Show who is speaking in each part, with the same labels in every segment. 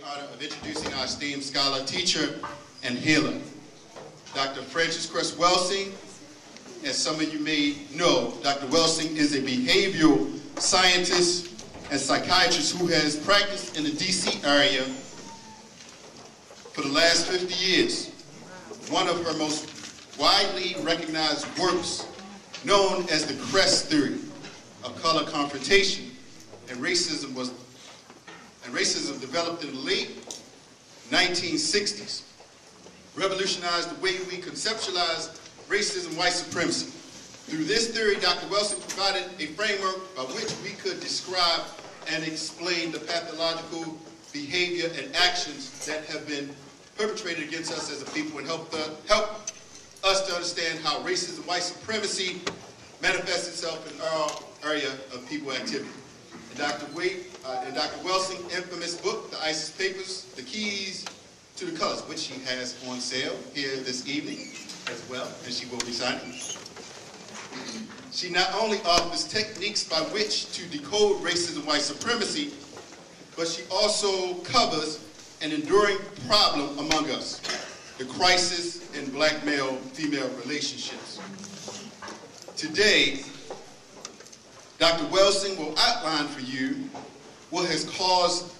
Speaker 1: honor of introducing our esteemed scholar, teacher, and healer, Dr. Cress Welsing. As some of you may know, Dr. Welsing is a behavioral scientist and psychiatrist who has practiced in the D.C. area for the last 50 years. One of her most widely recognized works, known as the Cress theory of color confrontation and racism, developed in the late 1960s, revolutionized the way we conceptualize racism, white supremacy. Through this theory, Dr. Welsing provided a framework by which we could describe and explain the pathological behavior and actions that have been perpetrated against us as a people, and help us to understand how racism, white supremacy manifests itself in our area of people activity. In Dr. Welsing's infamous book, The ISIS Papers, The Keys to the Colors, which she has on sale here this evening as well, and she will be signing. She not only offers techniques by which to decode racism, white supremacy, but she also covers an enduring problem among us, the crisis in black male-female relationships. Today, Dr. Welsing will outline for you what has caused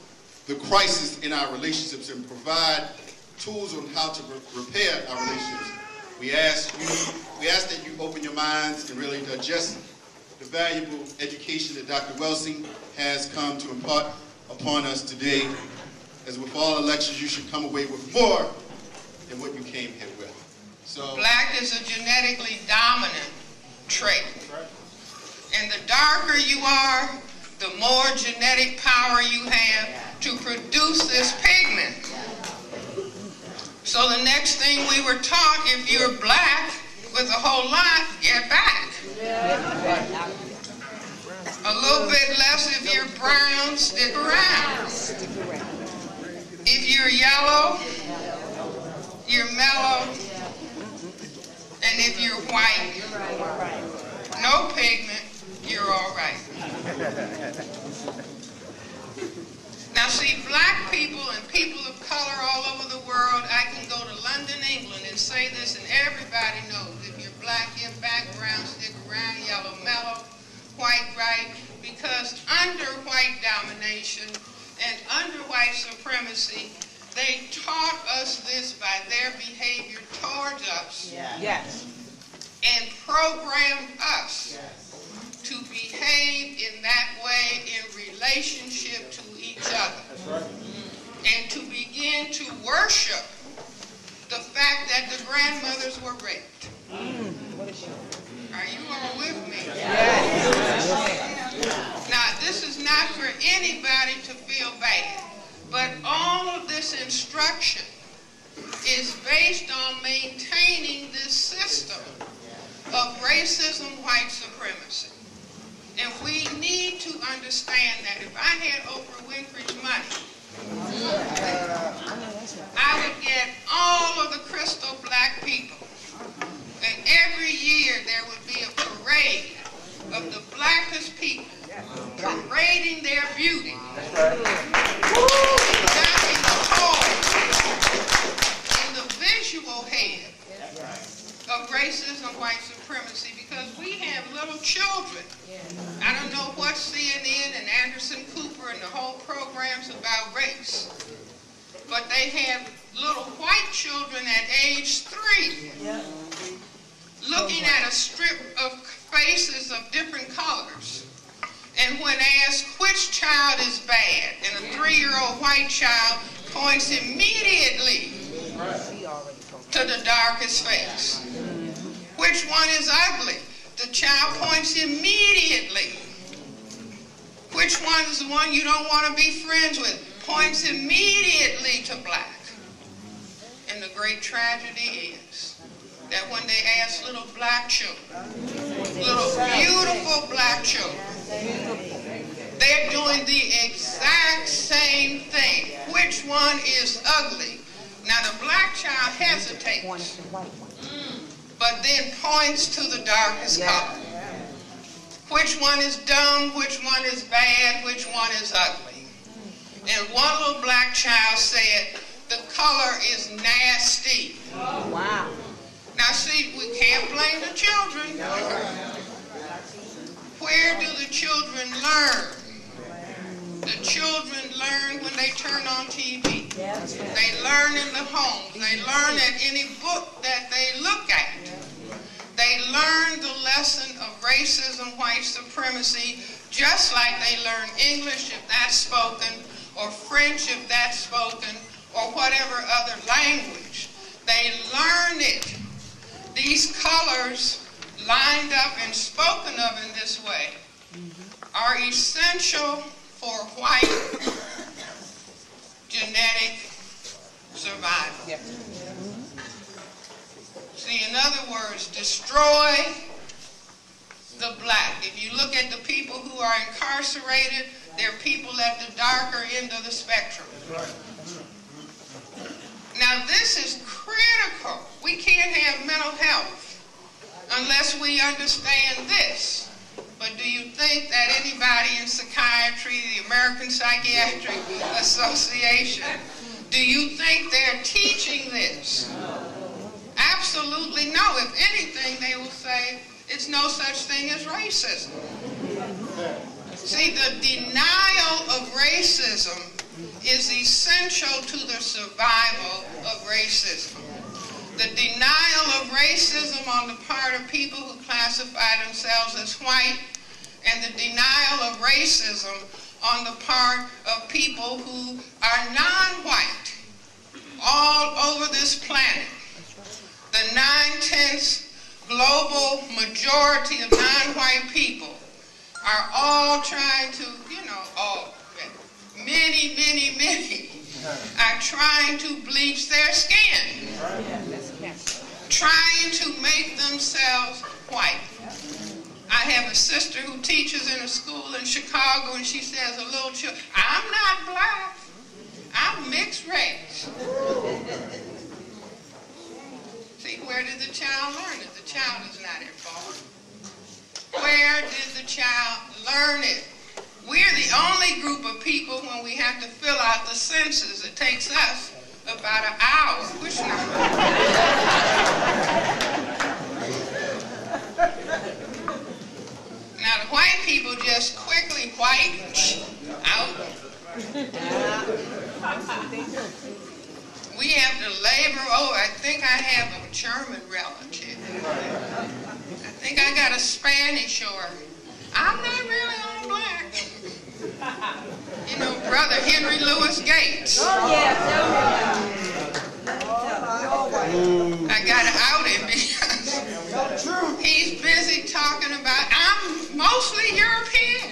Speaker 1: the crisis in our relationships and provide tools on how to repair our relationships. We ask that you open your minds and really digest the valuable education that Dr. Welsing has come to impart upon us today. As with all lectures, you should come away with more than what you came here with. So,
Speaker 2: black is a genetically dominant trait. And the darker you are, the more genetic power you have to produce this pigment. So the next thing we were taught, if you're black with a whole lot, get back. A little bit less if you're brown, stick around. If you're yellow, you're mellow. And if you're white, no pigment, you're all right. Now see, black people and people of color all over the world, I can go to London, England and say this and everybody knows. If you're black, you're back, brown, stick around, yellow, mellow, white, right. Because under white domination and under white supremacy, they taught us this by their behavior towards us. Yes. And programmed us. Yes. To behave in that way in relationship to each other. That's right. And to begin to worship the fact that the grandmothers were raped. Are you all with me? Yes. Now, this is not for anybody to feel bad, but all of this instruction is based on maintaining this system of racism, white supremacy. And we need to understand that if I had Oprah Winfrey's money, I would get all of the crystal black people. And every year there would be a parade of the blackest people parading their beauty. Not in the whole, in the visual head of racism, white supremacy, because we have little children. I don't know what CNN and Anderson Cooper and the whole programs about race, but they have little white children at age 3 looking at a strip of faces of different colors. And when asked which child is bad, and a 3-year-old white child points immediately to the darkest face. Which one is ugly? The child points immediately. Which one is the one you don't want to be friends with? Points immediately to black. And the great tragedy is that when they ask little black children, little beautiful black children, they're doing the exact same thing. Which one is ugly? Now the black child hesitates, but then points to the darkest color. Which one is dumb? Which one is bad? Which one is ugly? And one little black child said, "The color is nasty."
Speaker 3: Oh, wow.
Speaker 2: Now see, we can't blame the children. Where do the children learn? The children learn when they turn on TV. They learn in the homes. They learn at any book that they look at. They learn the lesson of racism, white supremacy, just like they learn English if that's spoken, or French if that's spoken, or whatever other language. They learn it. These colors lined up and spoken of in this way are essential for white genetic survival. See, in other words, destroy the black. If you look at the people who are incarcerated, they're people at the darker end of the spectrum. Now, this is critical. We can't have mental health unless we understand this. But do you think that anybody in psychiatry, the American Psychiatric Association, do you think they're teaching this? Absolutely no. If anything, they will say it's no such thing as racism. See, the denial of racism is essential to the survival of racism. The denial of racism on the part of people who classify themselves as white, and the denial of racism on the part of people who are non-white all over this planet. The 9/10 global majority of non-white people are all trying to, many are trying to bleach their skin, trying to make themselves white. I have a sister who teaches in a school in Chicago, and she says, "I'm not black, I'm mixed race." See, where did the child learn it? The child is not at fault. Where did the child learn it? We're the only group of people, when we have to fill out the census, it takes us about an hour. Which now the white people just quickly white out. We have to labor. Oh, I think I have a German relative. I think I got a Spanish, or I'm not really all black. Brother Henry Louis Gates.
Speaker 3: Oh, yes.
Speaker 2: I got to out him because he's busy talking about, I'm mostly European.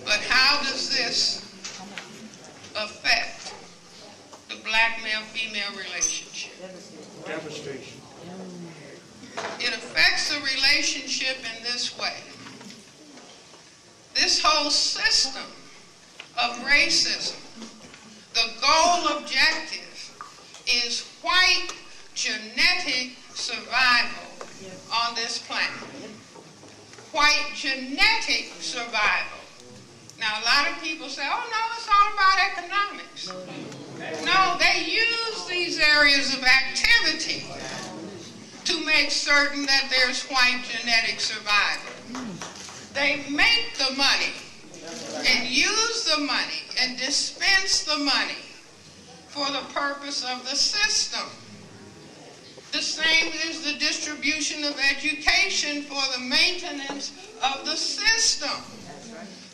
Speaker 2: But how does this affect the black male-female relationship?
Speaker 4: Devastation.
Speaker 2: It affects the relationship in this way. This whole system of racism, the goal objective is white genetic survival on this planet. White genetic survival. Now, a lot of people say, "Oh, no, it's all about economics." No, they use these areas of activity to make certain that there's white genetic survival. They make the money and use the money and dispense the money for the purpose of the system. The same is the distribution of education for the maintenance of the system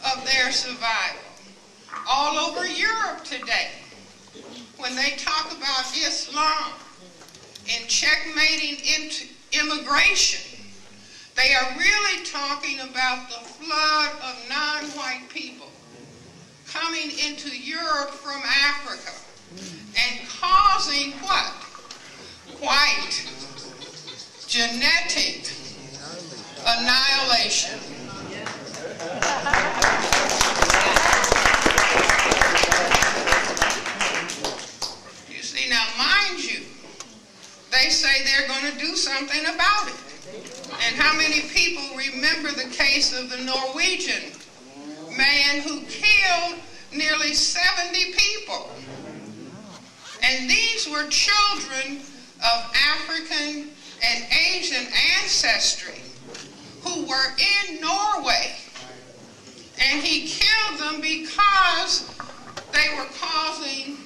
Speaker 2: of their survival. All over Europe today, when they talk about Islam and checkmating immigration, they are really talking about the flood of non-white people coming into Europe from Africa and causing what? White genetic annihilation. You see, now mind you, they they say they're going to do something about it. And how many people remember the case of the Norwegian man who killed nearly 70 people? And these were children of African and Asian ancestry who were in Norway. And he killed them because they were causing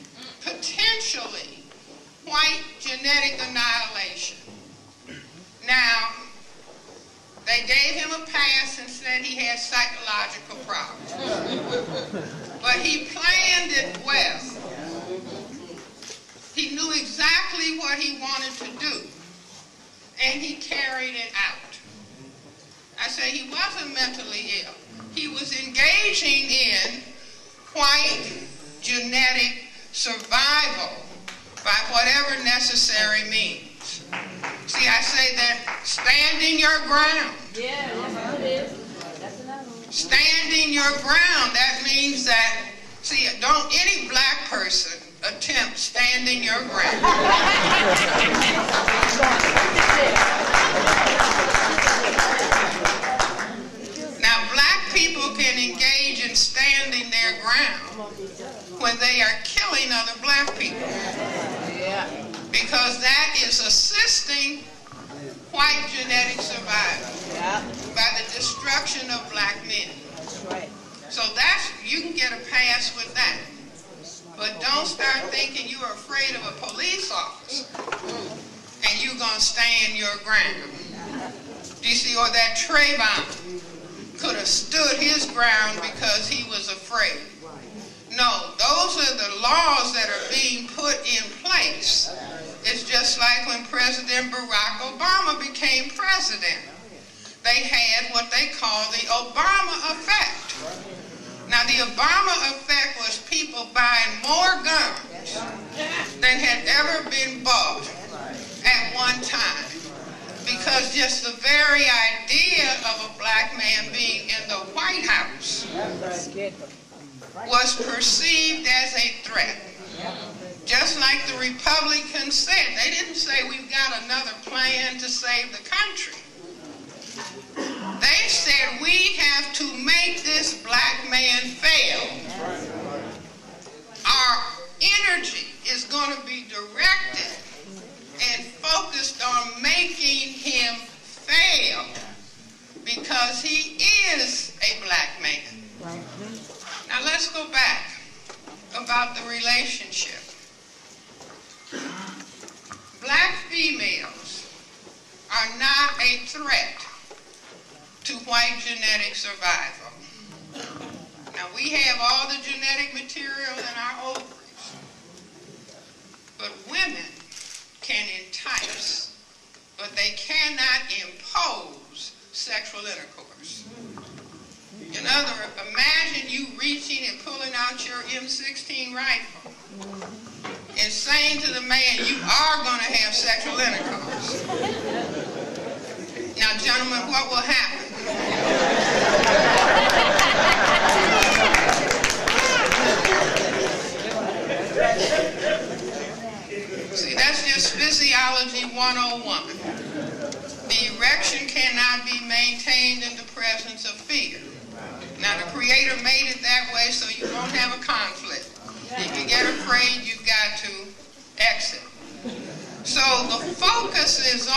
Speaker 2: potentially white genetic annihilation. Now, they gave him a pass and said he had psychological problems. But he planned it well. He knew exactly what he wanted to do, and he carried it out. I say he wasn't mentally ill. He was engaging in white genetic survival by whatever necessary means. See, I say that standing your ground.
Speaker 3: Yeah, that's it is. That's another one.
Speaker 2: Standing your ground, that means that, see, don't any black person attempt standing your ground. Now, black people can engage in standing their ground when they are killing other black people. Because that is assisting white genetic survival by the destruction of black men. So that's, you can get a pass with that. But don't start thinking you're afraid of a police officer and you're going to stand your ground. Do you see, or that Trayvon could have stood his ground because he was afraid. No, those are the laws that are being put in place. It's just like when President Barack Obama became president. They had what they call the Obama effect. Now, the Obama effect was people buying more guns than had ever been bought at one time. Because just the very idea of a black man being in the White House was perceived as a threat. Just like the Republicans said, they didn't say we've got another plan to save the country. They said we have to make this black man fail. Our energy is going to be directed and focused on making him fail because he is a black man. Now let's go back about the relationship. Black females are not a threat to white genetic survival. Now we have all the genetic material in our ovaries, but women can entice, but they cannot impose sexual intercourse. In other words, imagine you reaching and pulling out your M16 rifle and saying to the man, you are going to have sexual intercourse. Now, gentlemen, what will happen? See, that's just physiology 101. The erection cannot be maintained in the presence of fear. Now, the Creator made it that way so you won't have a conflict. If you get afraid, you've got to exit. So the focus is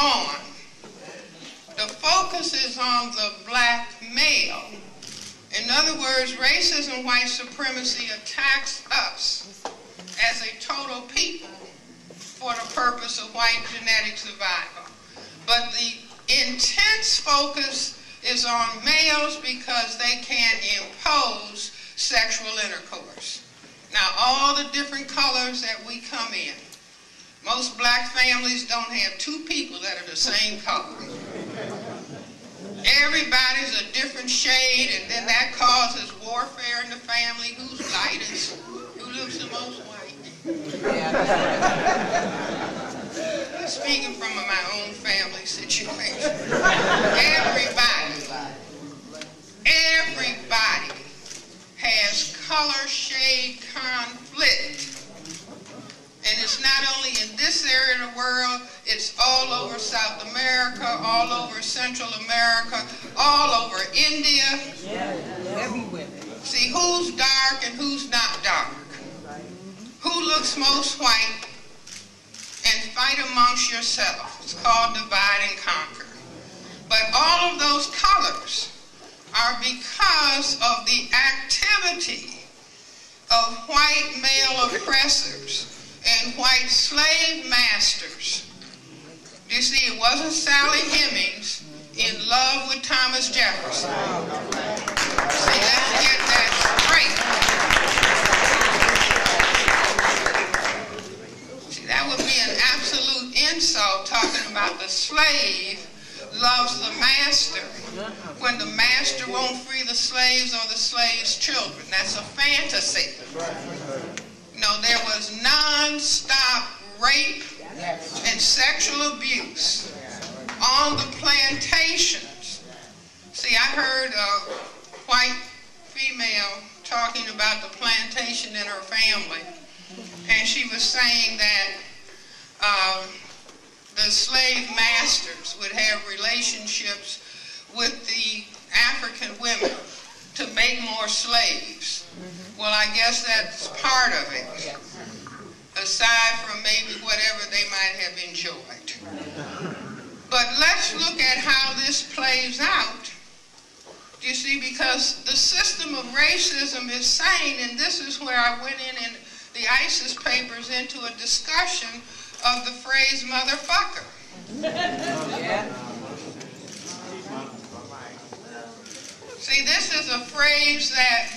Speaker 2: on the black male. In other words, racism, white supremacy attacks us as a total people for the purpose of white genetic survival. But the intense focus is on males because they can impose sexual intercourse. Now, all the different colors that we come in, most black families don't have two people that are the same color. Everybody's a different shade, and then that causes warfare in the family. Who's lightest? Who looks the most white? Speaking from my own family situation. Everybody has color shade conflict. And it's not only in this area of the world, it's all over South America, all over Central America, all over India.
Speaker 5: Everywhere.
Speaker 2: See, who's dark and who's not dark? Who looks most white? And fight amongst yourself. It's called divide and conquer. But all of those colors are because of the activity of white male oppressors and white slave masters. You see, it wasn't Sally Hemings in love with Thomas Jefferson. See, let's get that straight. See, that would be an absolute insult, talking about the slave loves the master when the master won't free the slaves or the slaves' children. That's a fantasy. No, there was non-stop rape and sexual abuse on the plantations. See, I heard a white female talking about the plantation in her family, and she was saying that the slave masters would have relationships with the African women to make more slaves. Well, I guess that's part of it, aside from maybe whatever they might have enjoyed. But let's look at how this plays out. You see, because the system of racism is sane, and this is where I went in the ISIS papers into a discussion of the phrase motherfucker. See, this is a phrase that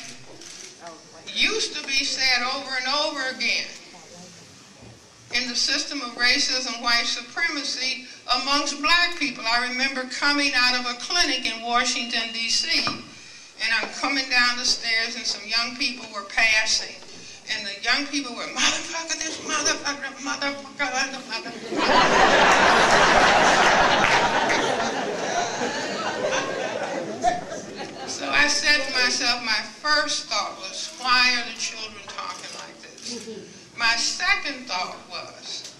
Speaker 2: used to be said over and over again in the system of racism, white supremacy amongst black people. I remember coming out of a clinic in Washington, D.C., and I'm coming down the stairs and some young people were passing. And the young people were, motherfucker, this motherfucker, motherfucker, motherfucker. So I said to myself, my first thought was, why are the children talking like this? My second thought was,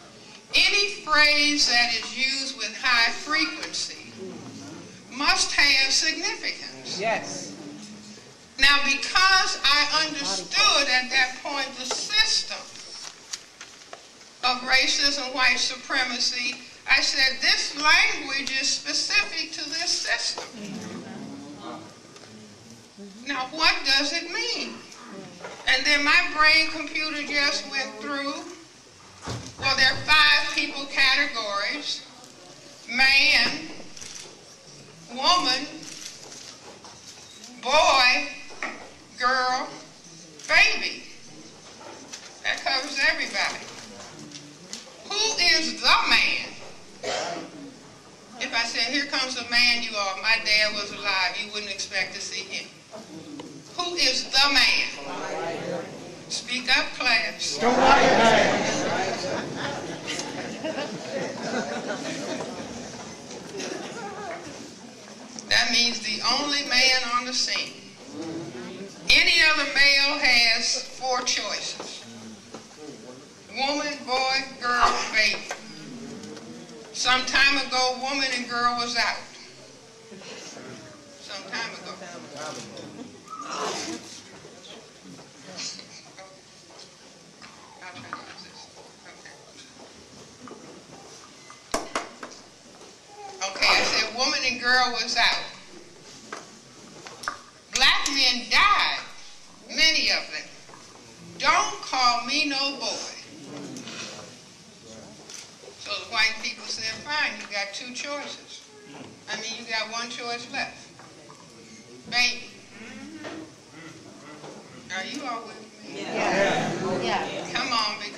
Speaker 2: any phrase that is used with high frequency must have significance.
Speaker 5: Yes.
Speaker 2: Now, because I understood at that point the system of racism, white supremacy, I said, this language is specific to this system. Now, what does it mean? And then my brain computer just went through, well, there are 5 people categories: man, woman, boy, girl, baby. That covers everybody. Who is the man? If I said, here comes a man, you all, my dad was alive, you wouldn't expect to see him. Who is the man? Speak up, class.
Speaker 4: The white man.
Speaker 2: That means the only man on the scene. Any other male has 4 choices: woman, boy, girl, baby. Some time ago, woman and girl was out. Some time ago. I'll try to use this. Okay, I said woman and girl was out. Black men died, many of them. Don't call me no boy. So the white people said, fine, you got 2 choices. I mean, you got 1 choice left. Baby. Are you all with me?
Speaker 3: Yeah.
Speaker 2: Come on, big